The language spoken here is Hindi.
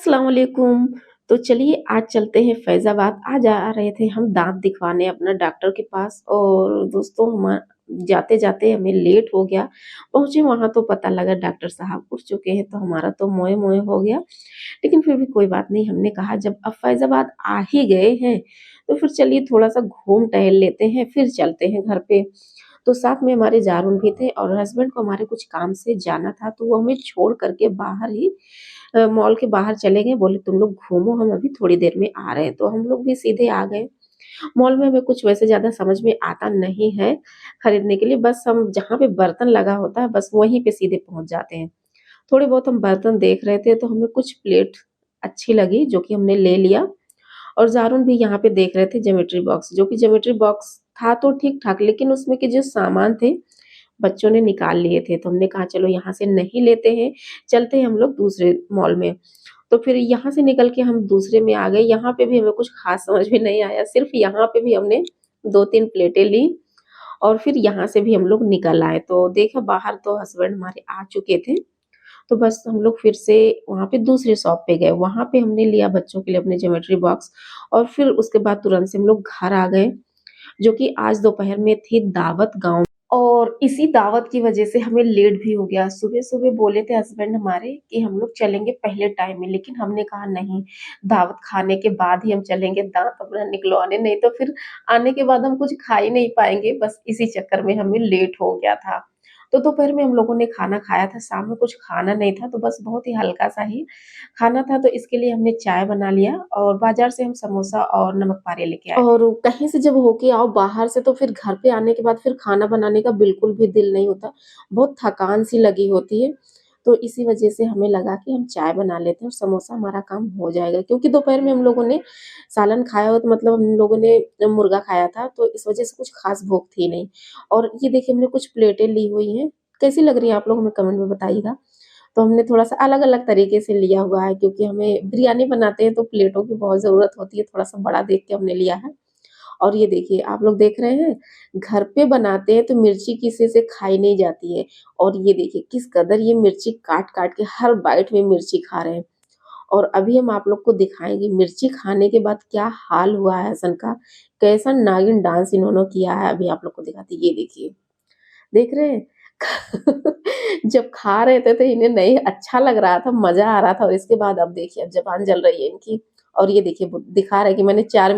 अस्सलाम वालेकुम। तो चलिए आज चलते हैं फैज़ाबाद। आज आ रहे थे हम दाँत दिखवाने अपना डॉक्टर के पास और दोस्तों हम जाते-जाते हमें लेट हो गया। पहुँचे वहाँ तो पता लगा डॉक्टर साहब उठ चुके हैं, तो हमारा तो मोए-मोए हो गया। लेकिन फिर भी कोई बात नहीं, हमने कहा जब अब फैज़ाबाद आ ही गए हैं, तो फिर चलिए थोड़ा-सा घूम टहल लेते हैं, फिर चलते हैं घर पे। तो साथ में हमारे जारून भी थे और हस्बैंड को हमारे कुछ काम से जाना था, तो वो हमें छोड़ कर के बाहर ही मॉल के बाहर चले गए, बोले तुम लोग घूमो, हम अभी थोड़ी देर में आ रहे हैं। तो हम लोग भी सीधे आ गए। मॉल में हमें कुछ वैसे ज़्यादा समझ में आता नहीं है खरीदने के लिए, बस हम जहाँ पे बर्तन लगा होता है बस वहीं पे सीधे पहुँच जाते हैं। थोड़े बहुत हम बर्तन देख रहे थे, तो हमें कुछ प्लेट अच्छी लगी जो कि हमने ले लिया और ज़ारून भी यहाँ पे देख रहे थे ज्योमेट्री बॉक्स, जो कि ज्योमेट्री बॉक्स था तो ठीक-ठाक, लेकिन उसमें के जो सामान थे बच्चों ने निकाल लिए थे, तो हमने कहा चलो यहाँ से नहीं लेते हैं, चलते हैं हम लोग दूसरे मॉल में। तो फिर यहाँ से निकल के हम दूसरे में आ गए, यहाँ पे भी हमें कुछ ख़ास समझ में नहीं आया, सिर्फ़ यहाँ पे भी हमने 2-3 प्लेटें ली और फिर यहाँ से भी हम लोग निकल आए। तो देखा बाहर तो हस्बैंड हमारे आ चुके थे, तो बस हम लोग फिर से वहाँ पे दूसरे शॉप पे गए, वहाँ पे हमने लिया बच्चों के लिए अपने ज्योमेट्री बॉक्स और फिर उसके बाद तुरंत से हम लोग घर आ गए, जो कि आज दोपहर में थी दावत गाँव। और इसी दावत की वजह से हमें लेट भी हो गया। सुबह-सुबह बोले थे हस्बैंड हमारे कि हम लोग चलेंगे पहले टाइम में, लेकिन हमने कहा नहीं, दावत खाने के बाद ही हम चलेंगे, दाँत अपना निकलवाने, नहीं तो फिर आने के बाद हम कुछ खा ही नहीं पाएँगे। बस इसी चक्कर में हमें लेट हो गया था। तो दोपहर में हम लोगों ने खाना खाया था, शाम में कुछ खाना नहीं था, तो बस बहुत ही हल्का-सा ही खाना था, तो इसके लिए हमने चाय बना लिया और बाज़ार से हम समोसा और नमक पारे लेके आए थे। और कहीं से जब होके आओ बाहर से, तो फिर घर पे आने के बाद फिर खाना बनाने का बिल्कुल भी दिल नहीं होता, बहुत थकान-सी लगी होती है। तो इसी वजह से हमें लगा कि हम चाय बना लेते हैं और समोसा हमारा काम हो जाएगा, क्योंकि दोपहर में हम लोगों ने सालन खाया हो, तो मतलब हम लोगों ने मुर्गा खाया था, तो इस वजह से कुछ ख़ास भूख थी नहीं। और ये देखिए हमने कुछ प्लेटें ली हुई हैं, कैसी लग रही हैं आप लोग हमें कमेंट में बताइएगा। तो हमने थोड़ा-सा अलग-अलग तरीके से लिया हुआ है, क्योंकि हमें बिरयानी बनाते हैं तो प्लेटों की बहुत ज़रूरत होती है, थोड़ा-सा बड़ा देख के हमने लिया है। और ये देखिए आप लोग देख रहे हैं, घर पे बनाते हैं तो मिर्ची किसी से खाई नहीं जाती है और ये देखिए किस कदर ये मिर्ची काट-काट के हर बाइट में मिर्ची खा रहे हैं। और अभी हम आप लोग को दिखाएँगे मिर्ची खाने के बाद क्या हाल हुआ है हसन का, कैसा नागिन डांस इन्होंने किया है, अभी आप लोग को दिखाते हैं, ये देखिए। देख रहे हैं? जब खा रहे थे तो इन्हें नहीं अच्छा लग रहा था, मज़ा आ रहा था और इसके बाद अब देखिए अब ज़ुबान जल रही है इनकी और ये देखिए वो दिखा रहा है कि मैंने 4